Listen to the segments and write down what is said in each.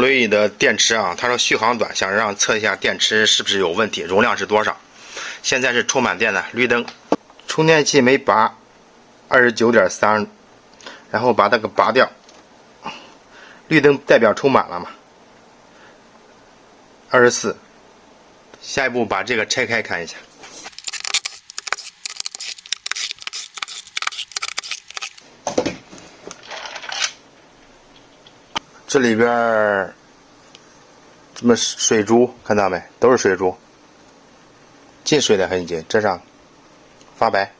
所有的电池啊，它说续航短，想让测一下电池是不是有问题，容量是多少。现在是充满电的绿灯，充电器没拔，29.3，然后把这个拔掉，绿灯代表充满了嘛，24。下一步把这个拆开看一下。这里边这么水珠看到没？都是水珠，进水的痕迹，这上发白。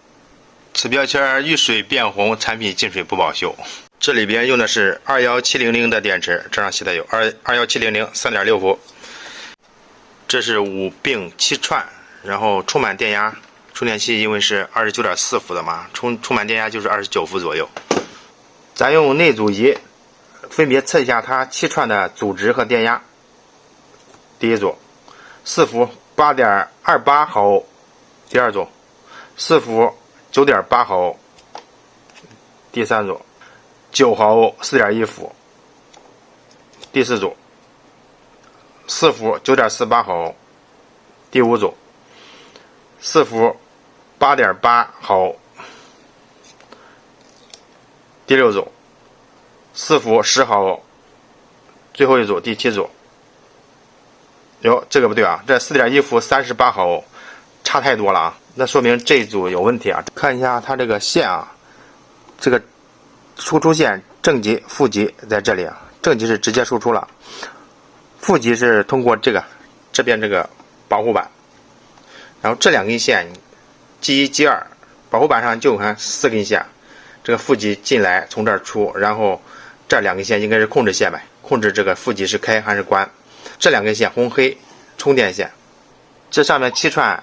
此标签遇水变红，产品进水不保修。这里边用的是21700的电池，这上写的有21700 3.6伏。这是5并7串，然后充满电压，充电器因为是29.4伏的嘛，充满电压就是29伏左右。咱用内阻仪分别测一下它7串的阻值和电压。第一组4伏 8.28 毫欧，第二组4伏 9.8 毫欧，第三组9毫欧 4.1 伏，第四组4伏 9.48 毫欧，第五组4伏 8.8 毫欧，第六组4伏10毫欧，最后一组第七组。哟，这个不对啊，这 4.1 伏38毫欧，差太多了啊，那说明这一组有问题啊。看一下它这个线啊，这个输出线正极负极在这里啊，正极是直接输出了，负极是通过这边这个保护板，然后这两根线 G1 G2 保护板上就看4根线，这个负极进来从这儿出，然后这两根线应该是控制线呗，控制这个负极是开还是关。这两根线红黑充电线，这上面7串，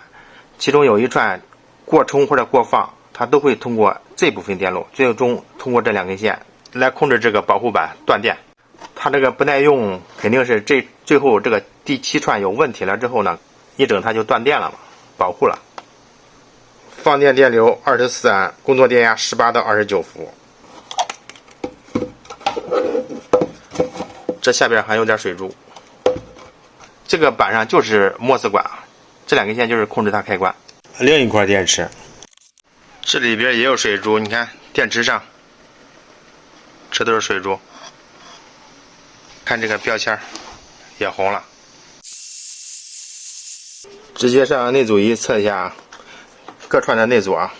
其中有一串过充或者过放，它都会通过这部分电路，最终通过这两根线来控制这个保护板断电。它这个不耐用，肯定是最后这个第7串有问题了之后呢，一整它就断电了嘛，保护了。放电电流24安，工作电压18到29伏。这下边还有点水珠。这个板上就是摩斯管，这两根线就是控制它开关。另一块电池，这里边也有水珠，你看电池上，这都是水珠。看这个标签也红了。直接上内阻仪测一下各串的内阻啊。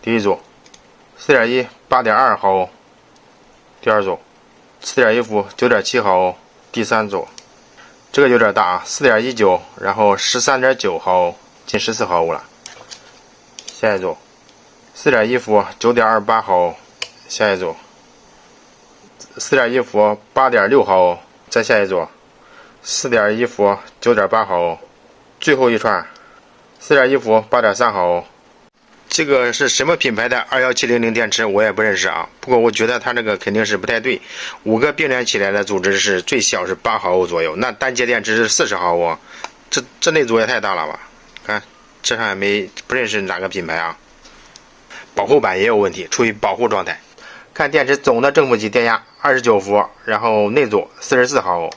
第一组 4.1 8.2 毫欧，第二组 4.1 伏 9.7 毫欧，第三组这个有点大啊 4.19 然后 13.9 毫欧，近14毫欧了。下一组 4.1 伏 9.28 毫欧，下一组 4.1 伏 8.6 毫欧，再下一组 4.1 伏 9.8 毫欧，最后一串 4.1 伏 8.3 毫欧。这个是什么品牌的21700电池我也不认识啊，不过我觉得它这个肯定是不太对。5个并联起来的阻值是最小是8毫欧左右，那单节电池是40毫欧，这内阻也太大了吧。看这上也不认识哪个品牌啊。保护板也有问题，处于保护状态。看电池总的正负极电压29伏，然后内阻44毫欧，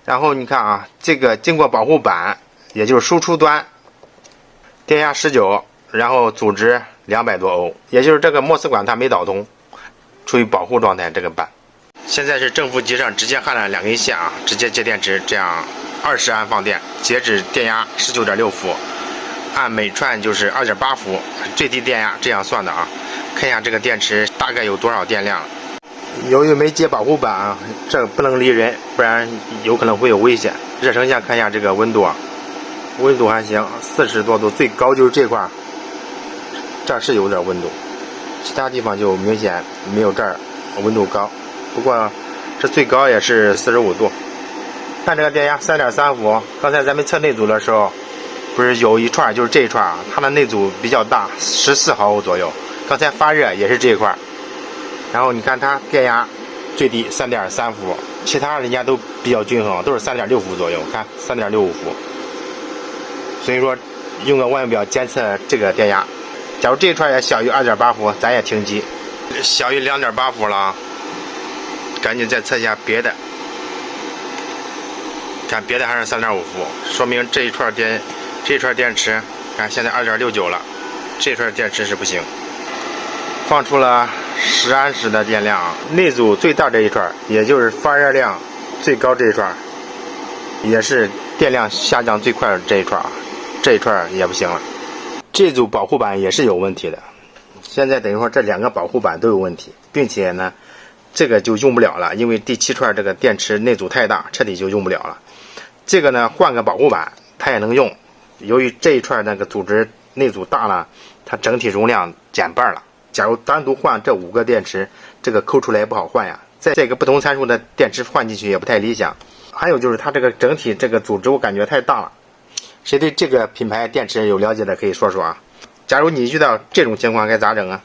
然后你看啊，这个经过保护板也就是输出端电压19，然后阻值200多欧，也就是这个摩斯管它没导通，处于保护状态。这个板现在是正负极上直接焊了两根线啊，直接接电池，这样20安放电，截止电压19.6伏，按每串就是2.8伏，最低电压这样算的啊。看一下这个电池大概有多少电量。由于没接保护板啊，这不能离人，不然有可能会有危险。热成像看一下这个温度啊，温度还行，40多度，最高就是这块，这儿是有点温度，其他地方就明显没有这儿温度高，不过这最高也是45度。看这个电压3.3伏，刚才咱们测内阻的时候，不是有一串就是这一串啊，它的内阻比较大，14毫欧左右。刚才发热也是这一块，然后你看它电压最低3.3伏，其他人家都比较均衡，都是3.6伏左右，看3.65伏。所以说用个万用表监测这个电压，假如这一串也小于2.8伏，咱也停机。小于2.8伏了，赶紧再测一下别的。看别的还是3.5伏，说明这一串电池，看现在2.69了，这串电池是不行。放出了10安时的电量，内组最大这一串，也就是发热量最高这一串，也是电量下降最快的这一串，这一串也不行了。这组保护板也是有问题的，现在等于说这2个保护板都有问题，并且呢，这个就用不了了，因为第7串这个电池内组太大，彻底就用不了了。这个呢，换个保护板它也能用，由于这一串那个组织内组大了，它整体容量减半了。假如单独换这5个电池，这个抠出来也不好换呀。再这个不同参数的电池换进去也不太理想。还有就是它这个整体这个组织我感觉太大了。谁对这个品牌电池有了解的可以说说啊。假如你遇到这种情况该咋整啊？